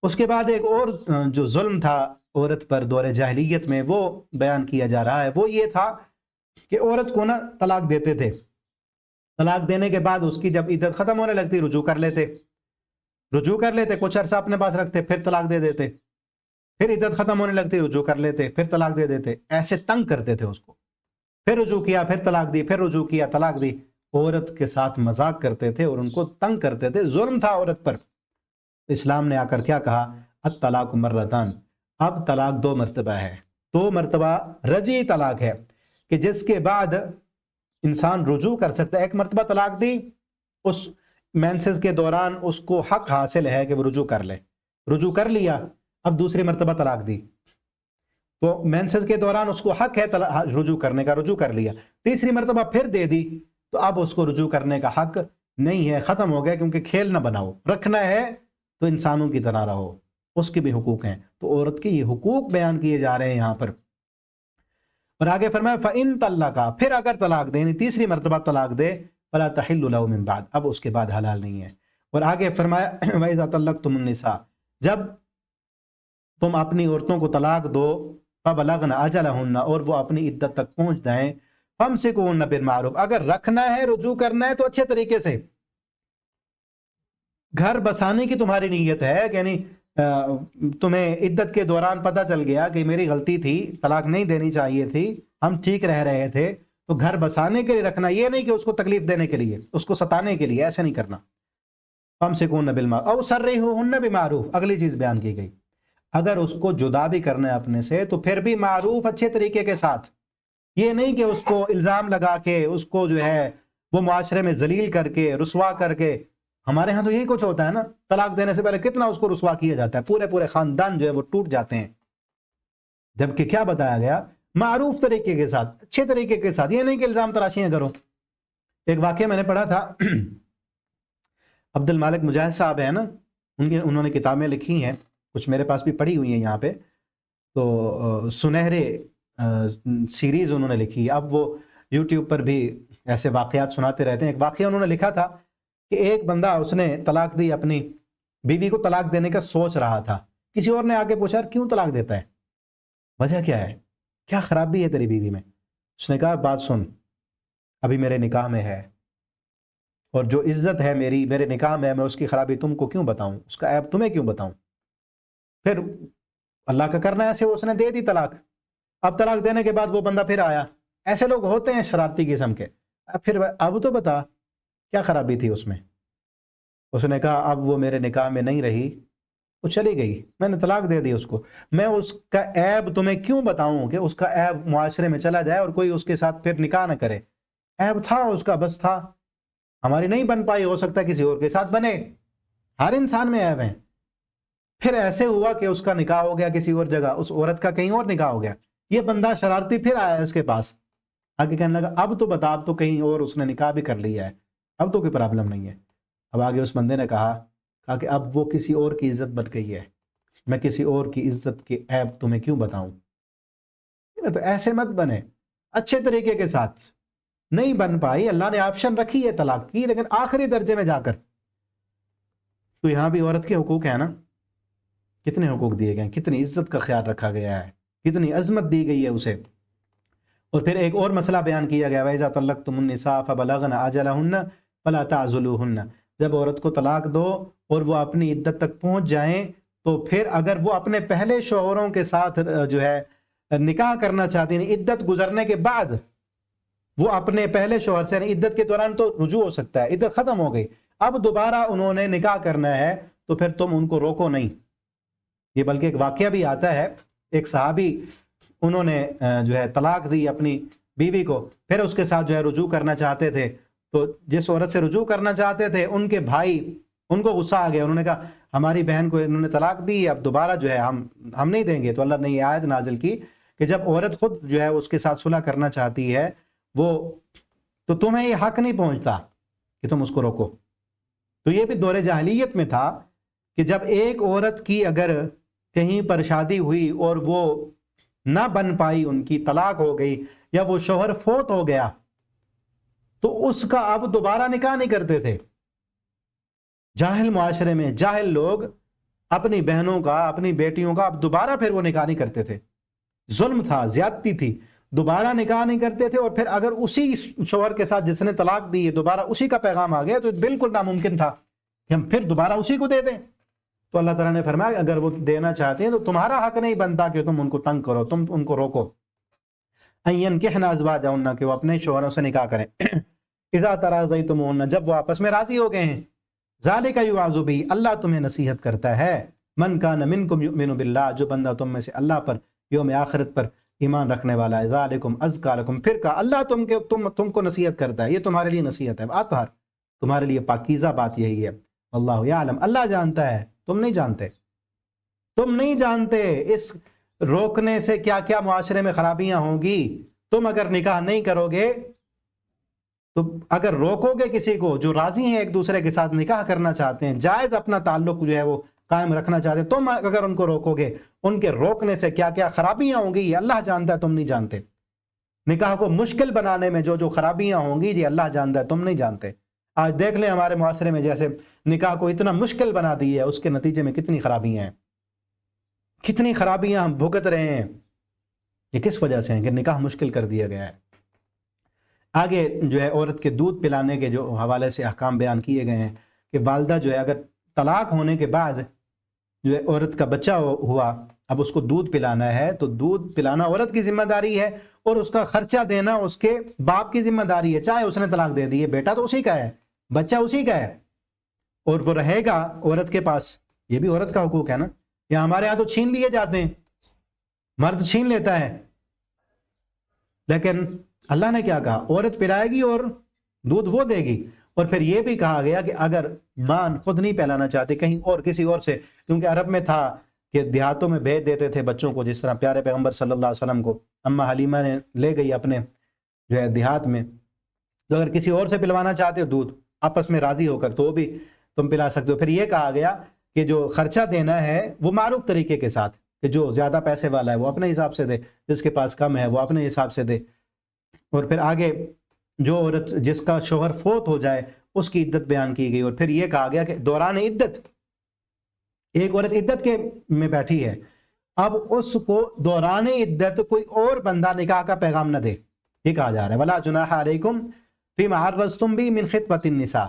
اس کے بعد ایک اور جو ظلم تھا عورت پر دور جاہلیت میں وہ بیان کیا جا رہا ہے، وہ یہ تھا کہ عورت کو نا طلاق دیتے تھے، طلاق دینے کے بعد اس کی جب عدت ختم ہونے لگتی رجوع کر لیتے، کچھ عرصہ اپنے پاس رکھتے، پھر طلاق دے دیتے، پھر عدت ختم ہونے لگتی رجوع کر لیتے، پھر طلاق دے دیتے، ایسے تنگ کرتے تھے اس کو، پھر رجوع کیا، پھر طلاق دی، پھر رجوع کیا، طلاق دی۔ عورت کے ساتھ مذاق کرتے تھے اور ان کو تنگ کرتے تھے، ظلم تھا عورت پر۔ اسلام نے آ کر کیا کہا؟ الطلاق مرتان، اب طلاق 2 مرتبہ ہے، 2 مرتبہ رجعی طلاق ہے کہ جس کے بعد انسان رجوع کر سکتا ہے۔ ایک مرتبہ طلاق دی، اس مینسز کے دوران اس کو حق حاصل ہے کہ وہ رجوع کر لے، رجوع کر لیا، اب دوسری مرتبہ طلاق دی تو مینسز کے دوران اس کو حق ہے رجوع کرنے کا، رجوع کر لیا، تیسری مرتبہ پھر دے دی تو اب اس کو رجوع کرنے کا حق نہیں ہے، ختم ہو گیا، کیونکہ کھیل نہ بناؤ، رکھنا ہے تو انسانوں کی طرح رہو، اس کے بھی حقوق ہیں۔ تو عورت کے یہ حقوق بیان کیے جا رہے ہیں یہاں پر۔ اور آگے فرمایا فَإِن طَلَّقَ، پھر اگر طلاق دے، یعنی تیسری مرتبہ طلاق دے، فَلَا تَحِلُّ لَهُ مِن بَعْدُ، اب اس کے بعد حلال نہیں ہے۔ اور آگے فرمایا وَإِذَا طَلَّقْتُمُ النِّسَاءَ، جب تم اپنی عورتوں کو طلاق دو، فَبَلَغْنَ أَجَلَهُنَّ، اور وہ اپنی عدت تک پہنچ جائیں، فَامْسِكُوهُنَّ بِالْمَعْرُوفِ، اگر رکھنا ہے، رجوع کرنا ہے تو اچھے طریقے سے، گھر بسانے کی تمہاری نیت ہے، یعنی تمہیں عدت کے دوران پتہ چل گیا کہ میری غلطی تھی، طلاق نہیں دینی چاہیے تھی، ہم ٹھیک رہ رہے تھے، تو گھر بسانے کے لیے رکھنا، یہ نہیں کہ اس کو تکلیف دینے کے لیے، اس کو ستانے کے لیے، ایسا نہیں کرنا۔ فَامْسِكُوهُنَّ بِالْمَعْرُوفِ أَوْ سَرِّحُوهُنَّ بِمَعْرُوفٍ، اگلی چیز بیان کی گئی، اگر اس کو جدا بھی کرنا ہے اپنے سے تو پھر بھی معروف، اچھے طریقے کے ساتھ، یہ نہیں کہ اس کو الزام لگا کے، اس کو جو ہے وہ معاشرے میں ذلیل کر کے، رسوا کر کے۔ ہمارے ہاں تو یہی کچھ ہوتا ہے نا، طلاق دینے سے پہلے کتنا اس کو رسوا کیا جاتا ہے، پورے پورے خاندان جو ہے وہ ٹوٹ جاتے ہیں، جبکہ کیا بتایا گیا؟ معروف طریقے کے ساتھ، اچھے طریقے کے ساتھ، یہ نہیں کہ الزام تراشیاں کرو۔ ایک واقعہ میں نے پڑھا تھا، عبد المالک مجاہد صاحب ہیں نا، انہوں نے کتابیں لکھی ہیں، کچھ میرے پاس بھی پڑھی ہوئی ہیں یہاں پہ، تو سنہرے سیریز انہوں نے لکھی، اب وہ یوٹیوب پر بھی ایسے واقعات سناتے رہتے ہیں۔ ایک واقعہ انہوں نے لکھا تھا کہ ایک بندہ، اس نے طلاق دی، اپنی بیوی کو طلاق دینے کا سوچ رہا تھا، کسی اور نے آگے پوچھا کیوں طلاق دیتا ہے، وجہ کیا ہے، کیا خرابی ہے تیری بیوی میں؟ اس نے کہا بات سن، ابھی میرے نکاح میں ہے، اور جو عزت ہے میرے نکاح میں اس کی خرابی تم کو کیوں بتاؤں، اس کا عیب تمہیں کیوں بتاؤں؟ پھر اللہ کا کرنا ایسے، اس نے دے دی طلاق۔ اب طلاق دینے کے بعد وہ بندہ پھر آیا، ایسے لوگ ہوتے ہیں شرارتی قسم کے، پھر اب تو بتا کیا خرابی تھی اس میں؟ اس نے کہا اب وہ میرے نکاح میں نہیں رہی، وہ چلی گئی، میں نے طلاق دے دی اس کو، میں اس کا عیب تمہیں کیوں بتاؤں کہ اس کا عیب معاشرے میں چلا جائے اور کوئی اس کے ساتھ پھر نکاح نہ کرے؟ عیب تھا اس کا، بس تھا، ہماری نہیں بن پائی، ہو سکتا ہے کسی اور کے ساتھ بنے، ہر انسان میں عیب ہیں۔ پھر ایسے ہوا کہ اس کا نکاح ہو گیا کسی اور جگہ، اس عورت کا کہیں اور نکاح ہو گیا، یہ بندہ شرارتی پھر آیا اس کے پاس، آگے کہنے لگا اب تو بتا، اب تو کہیں اور اس نے نکاح بھی کر لیا ہے، اب تو کوئی پرابلم نہیں ہے۔ اب آگے اس بندے نے کہا کہ اب وہ کسی اور کی عزت بن گئی ہے، میں کسی اور کی عزت کے عیب تمہیں کیوں بتاؤں؟ تو ایسے مت بنے، اچھے طریقے کے ساتھ۔ نہیں بن پائی، اللہ نے آپشن رکھی ہے طلاق کی، لیکن آخری درجے میں جا کر، تو یہاں بھی عورت کے حقوق ہیں نا، کتنے حقوق دیے گئے ہیں، کتنی عزت کا خیال رکھا گیا ہے، کتنی عظمت دی گئی ہے اسے۔ اور پھر ایک اور مسئلہ بیان کیا گیا وَإِذَا طَلَّقْتُمُ النِّسَاءَ فَبَلَغْنَ أَجَلَهُنَّ فَلَا تَعْضُلُوهُنَّ، جب عورت کو طلاق دو اور وہ اپنی عدت تک پہنچ جائیں تو پھر اگر وہ اپنے پہلے شوہروں کے ساتھ جو ہے نکاح کرنا چاہتی ہیں، عدت گزرنے کے بعد وہ اپنے پہلے شوہر سے، عدت کے دوران تو رجوع ہو سکتا ہے، عدت ختم ہو گئی، اب دوبارہ انہوں نے نکاح کرنا ہے تو پھر تم ان کو روکو نہیں۔ یہ بلکہ ایک واقعہ بھی آتا ہے، ایک صحابی انہوں نے جو ہے طلاق دی اپنی بیوی کو، پھر اس کے ساتھ جو ہے رجوع کرنا چاہتے تھے، تو جس عورت سے رجوع کرنا چاہتے تھے ان کے بھائی، ان کو غصہ آ گیا، انہوں نے کہا ہماری بہن کو انہوں نے طلاق دی، اب دوبارہ جو ہے ہم نہیں دیں گے۔ تو اللہ نے یہ آیت نازل کی کہ جب عورت خود جو ہے اس کے ساتھ صلح کرنا چاہتی ہے وہ، تو تمہیں یہ حق نہیں پہنچتا کہ تم اس کو روکو۔ تو یہ بھی دور جاہلیت میں تھا کہ جب ایک عورت کی اگر کہیں پر شادی ہوئی اور وہ نہ بن پائی، ان کی طلاق ہو گئی یا وہ شوہر فوت ہو گیا، تو اس کا اب دوبارہ نکاح نہیں کرتے تھے۔ جاہل معاشرے میں جاہل لوگ اپنی بہنوں کا، اپنی بیٹیوں کا اب دوبارہ پھر وہ نکاح نہیں کرتے تھے، ظلم تھا، زیادتی تھی، دوبارہ نکاح نہیں کرتے تھے۔ اور پھر اگر اسی شوہر کے ساتھ جس نے طلاق دی ہے دوبارہ اسی کا پیغام آ گیا تو بالکل ناممکن تھا کہ ہم پھر دوبارہ اسی کو دے دیں۔ تو اللہ تعالیٰ نے فرمایا اگر وہ دینا چاہتے ہیں تو تمہارا حق نہیں بنتا کہ تم ان کو تنگ کرو، تم ان کو روکو۔ ينكحن ازواجهن، کہ وہ اپنے شوہروں سے نکاح کریں، اذا تراضيتموهن، جب وہ آپس میں راضی ہو گئے ہیں، ذالک یوعظ بہ، اللہ تمہیں نصیحت کرتا ہے، من کان منکم یؤمن باللہ، جو بندہ تم میں سے اللہ پر، یوم آخرت پر ایمان رکھنے والا ہے، ذالکم ازکا لکم، پھر کہا اللہ تم کو نصیحت کرتا ہے، یہ تمہارے لیے نصیحت ہے، اطہر، تمہارے لیے پاکیزہ بات یہی ہے، اللہ یعلم، اللہ جانتا ہے، تم نہیں جانتے، تم نہیں جانتے اس روکنے سے کیا کیا معاشرے میں خرابیاں ہوں گی۔ تم اگر نکاح نہیں کرو گے تو اگر روکو گے کسی کو جو راضی ہیں ایک دوسرے کے ساتھ نکاح کرنا چاہتے ہیں، جائز اپنا تعلق جو ہے وہ قائم رکھنا چاہتے ہیں، تم اگر ان کو روکو گے، ان کے روکنے سے کیا کیا خرابیاں ہوں گی یہ اللہ جانتا ہے، تم نہیں جانتے۔ نکاح کو مشکل بنانے میں جو جو خرابیاں ہوں گی یہ اللہ جانتا ہے، تم نہیں جانتے۔ آج دیکھ لیں ہمارے معاشرے میں جیسے نکاح کو اتنا مشکل بنا دی ہے، اس کے نتیجے میں کتنی خرابیاں ہیں، کتنی خرابیاں ہم بھگت رہے ہیں۔ یہ کس وجہ سے ہیں کہ نکاح مشکل کر دیا گیا ہے۔ آگے جو ہے عورت کے دودھ پلانے کے جو حوالے سے احکام بیان کیے گئے ہیں کہ والدہ جو ہے اگر طلاق ہونے کے بعد جو ہے عورت کا بچہ ہوا، اب اس کو دودھ پلانا ہے تو دودھ پلانا عورت کی ذمہ داری ہے، اور اس کا خرچہ دینا اس کے باپ کی ذمہ داری ہے، چاہے اس نے طلاق دے دی ہے، بیٹا تو اسی کا ہے، بچہ اسی کا ہے، اور وہ رہے گا عورت کے پاس، یہ بھی عورت کا حقوق ہے نا۔ یا ہمارے ہاں تو چھین لیے جاتے ہیں، مرد چھین لیتا ہے، لیکن اللہ نے کیا کہا، عورت پلائے گی اور دودھ وہ دے گی۔ اور پھر یہ بھی کہا گیا کہ اگر ماں خود نہیں پلانا چاہتی کہیں اور کسی اور سے، کیونکہ عرب میں تھا کہ دیہاتوں میں بھیج دیتے تھے بچوں کو، جس طرح پیارے پیغمبر صلی اللہ علیہ وسلم کو اماں حلیمہ نے لے گئی اپنے جو ہے دیہات میں، تو اگر کسی اور سے پلوانا چاہتے ہو دودھ آپس میں راضی ہو کر تو وہ بھی تم پلا سکتے ہو۔ پھر یہ کہا گیا کہ جو خرچہ دینا ہے وہ معروف طریقے کے ساتھ، کہ جو زیادہ پیسے والا ہے وہ اپنے حساب سے دے، جس کے پاس کم ہے وہ اپنے حساب سے دے۔ اور پھر آگے جو عورت جس کا شوہر فوت ہو جائے اس کی عدت بیان کی گئی، اور پھر یہ کہا گیا کہ دوران عدت، ایک عورت عدت کے میں بیٹھی ہے، اب اس کو دوران عدت کوئی اور بندہ نکاح کا پیغام نہ دے، یہ کہا جا رہا ہے وَلَا جُنَاحَ عَلَيْكُمْ فِيمَا عَرَّضْتُمْ بِهِ مِنْ خِطْبَةِ النِّسَاءِ،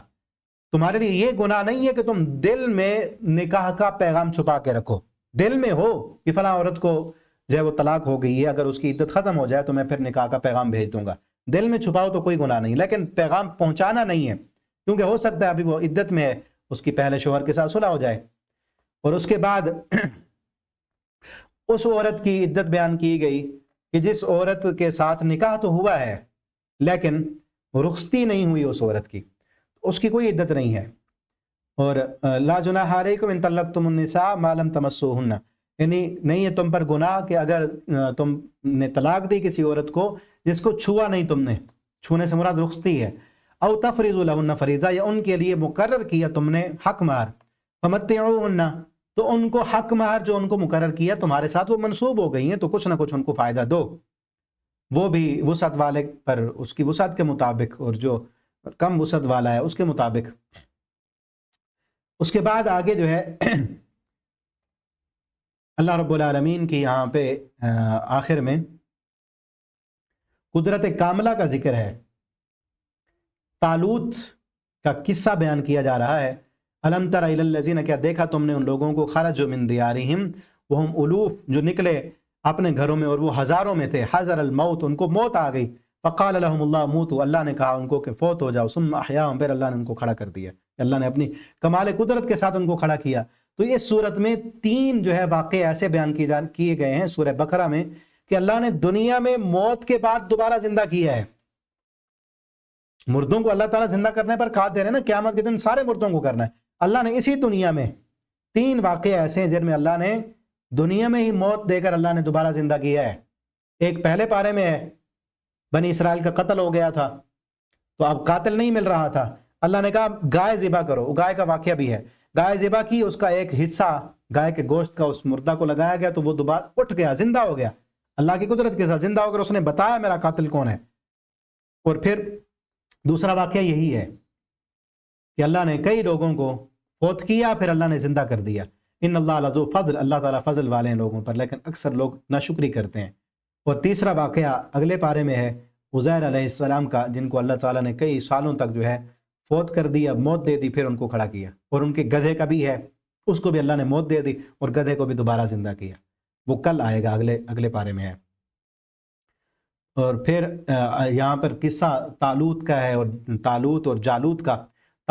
تمہارے لیے یہ گناہ نہیں ہے کہ تم دل میں نکاح کا پیغام چھپا کے رکھو، دل میں ہو کہ فلاں عورت کو جو ہے وہ طلاق ہو گئی ہے، اگر اس کی عدت ختم ہو جائے تو میں پھر نکاح کا پیغام بھیج دوں گا، دل میں چھپاؤ تو کوئی گناہ نہیں، لیکن پیغام پہنچانا نہیں ہے، کیونکہ ہو سکتا ہے ابھی وہ عدت میں ہے، اس کی پہلے شوہر کے ساتھ صلح ہو جائے۔ اور اس کے بعد اس عورت کی عدت بیان کی گئی کہ جس عورت کے ساتھ نکاح تو ہوا ہے لیکن رخصتی نہیں ہوئی اس عورت کی، اس کی کوئی عدت نہیں ہے۔ اور لا جناح علیکم ان طلقتم النساء ما لم تمسوهن، یعنی نہیں ہے تم پر گناہ کہ اگر تم نے طلاق دی کسی عورت کو جس کو چھوا نہیں تم نے، چھونے سے مراد رخصتی ہے، او تفریضوا لهن فریضہ، یا ان کے لیے مقرر کیا تم نے حق مہر، فمتعوهن، تو ان کو حق مہر جو ان کو مقرر کیا تمہارے ساتھ وہ منسوب ہو گئی ہیں تو کچھ نہ کچھ ان کو فائدہ دو، وہ بھی وسعت والے پر اس کی وسعت کے مطابق، اور جو کم وسعت والا ہے اس کے مطابق۔ اس کے بعد آگے جو ہے اللہ رب العالمین کی یہاں پہ آخر میں قدرت کاملہ کا ذکر ہے، طالوت کا قصہ بیان کیا جا رہا ہے۔ الم تر الی الذین، کیا دیکھا تم نے ان لوگوں کو، خرجوا من دیارہم وہم الوف، جو نکلے اپنے گھروں میں اور وہ ہزاروں میں تھے، حذر الموت، ان کو موت آ گئی، فقال لهم اللہ موتوا، اللہ نے کہا ان کو کہ فوت ہو جاؤ، ثم احیاهم، پھر اللہ نے ان کو کھڑا کر دیا، اللہ نے اپنی کمال قدرت کے ساتھ ان کو کھڑا کیا۔ تو اس صورت میں تین جو ہے واقعے ایسے بیان کیے گئے ہیں سورہ بقرہ میں کہ اللہ نے دنیا میں موت کے بعد دوبارہ زندہ کیا ہے۔ مردوں کو اللہ تعالیٰ زندہ کرنے پر قادر ہے نا، قیامت کے دن سارے مردوں کو کرنا ہے، اللہ نے اسی دنیا میں تین واقعے ایسے ہیں جن میں اللہ نے دنیا میں ہی موت دے کر اللہ نے دوبارہ زندہ کیا ہے۔ ایک پہلے پارے میں ہے، بنی اسرائیل کا قتل ہو گیا تھا تو اب قاتل نہیں مل رہا تھا، اللہ نے کہا گائے ذبح کرو، وہ گائے کا واقعہ بھی ہے، گائے ذبح کی، اس کا ایک حصہ گائے کے گوشت کا اس مردہ کو لگایا گیا تو وہ دوبارہ اٹھ گیا، زندہ ہو گیا، اللہ کی قدرت کے ساتھ زندہ ہو کر اس نے بتایا میرا قاتل کون ہے۔ اور پھر دوسرا واقعہ یہی ہے کہ اللہ نے کئی لوگوں کو فوت کیا پھر اللہ نے زندہ کر دیا۔ ان اللہ لذو فضل، اللہ تعالیٰ فضل والے ہیں لوگوں پر، لیکن اکثر لوگ ناشکری کرتے ہیں۔ اور تیسرا واقعہ اگلے پارے میں ہے عزیر علیہ السلام کا، جن کو اللہ تعالیٰ نے کئی سالوں تک جو ہے فوت کر دیا، موت دے دی، پھر ان کو کھڑا کیا۔ اور ان کے گدھے کا بھی ہے، اس کو بھی اللہ نے موت دے دی اور گدھے کو بھی دوبارہ زندہ کیا، وہ کل آئے گا، اگلے پارے میں ہے۔ اور پھر یہاں پر قصہ طالوت کا ہے، اور طالوت اور جالوت کا۔